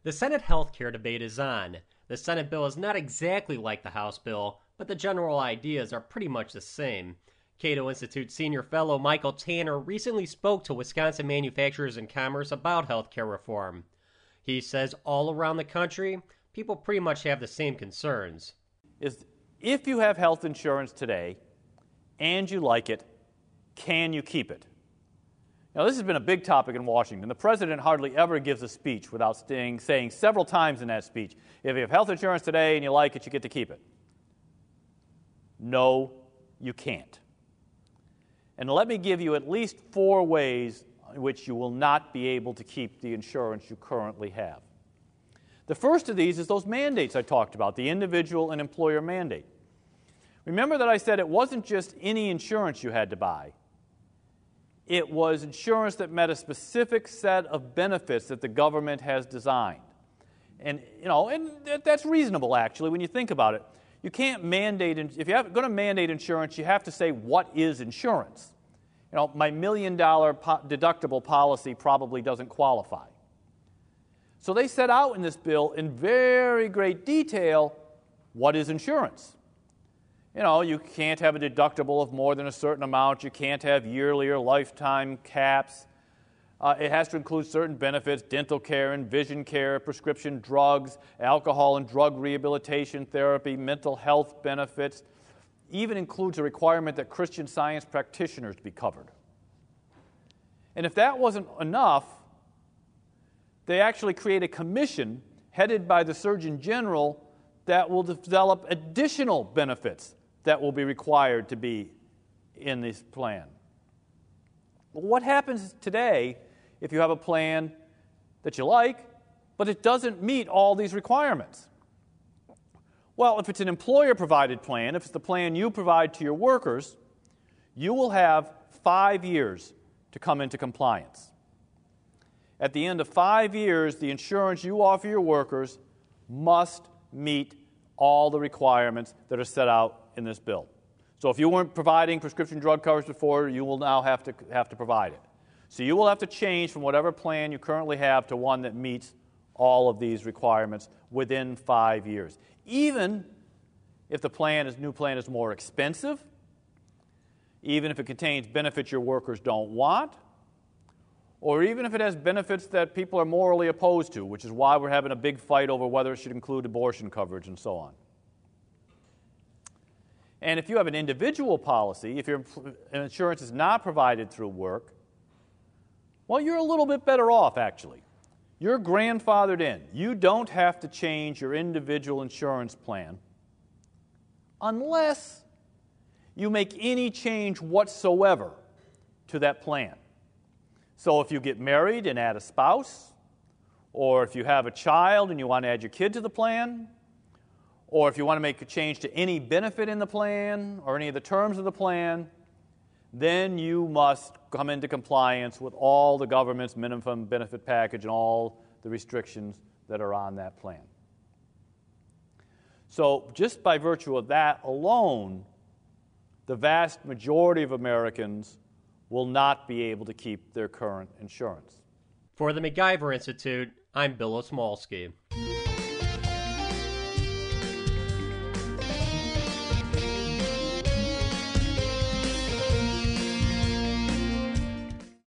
The Senate healthcare debate is on. The Senate bill is not exactly like the House bill, but the general ideas are pretty much the same. Cato Institute senior fellow Michael Tanner recently spoke to Wisconsin Manufacturers and Commerce about healthcare reform. He says all around the country, people pretty much have the same concerns. If you have health insurance today and you like it, can you keep it? Now, this has been a big topic in Washington. The president hardly ever gives a speech without saying several times in that speech, if you have health insurance today and you like it, you get to keep it. No, you can't. And let me give you at least 4 ways in which you will not be able to keep the insurance you currently have. The first of these is those mandates I talked about, the individual and employer mandate. Remember that I said it wasn't just any insurance you had to buy. It was insurance that met a specific set of benefits that the government has designed. And that's reasonable, actually, when you think about it. You can't mandate, if you're going to mandate insurance, you have to say, what is insurance? My $1 million deductible policy probably doesn't qualify. So they set out in this bill in very great detail what is insurance. You can't have a deductible of more than a certain amount. You can't have yearly or lifetime caps. It has to include certain benefits, dental care and vision care, prescription drugs, alcohol and drug rehabilitation therapy, mental health benefits. Even includes a requirement that Christian Science practitioners be covered. And if that wasn't enough, they actually create a commission headed by the Surgeon General that will develop additional benefits that will be required to be in this plan. Well, what happens today if you have a plan that you like, but it doesn't meet all these requirements? Well, if it's an employer-provided plan, if it's the plan you provide to your workers, you will have 5 years to come into compliance. At the end of 5 years, the insurance you offer your workers must meet all the requirements that are set out in this bill. So if you weren't providing prescription drug coverage before, you will now have to provide it. So you will have to change from whatever plan you currently have to one that meets all of these requirements within 5 years. Even if the new plan is more expensive, even if it contains benefits your workers don't want, or even if it has benefits that people are morally opposed to, which is why we're having a big fight over whether it should include abortion coverage and so on. And if you have an individual policy, if your insurance is not provided through work, well, you're a little bit better off, actually. You're grandfathered in. You don't have to change your individual insurance plan unless you make any change whatsoever to that plan. So if you get married and add a spouse, or if you have a child and you want to add your kid to the plan, or if you want to make a change to any benefit in the plan or any of the terms of the plan, then you must come into compliance with all the government's minimum benefit package and all the restrictions that are on that plan. So just by virtue of that alone, the vast majority of Americans will not be able to keep their current insurance. For the MacIver Institute, I'm Bill Osmolsky.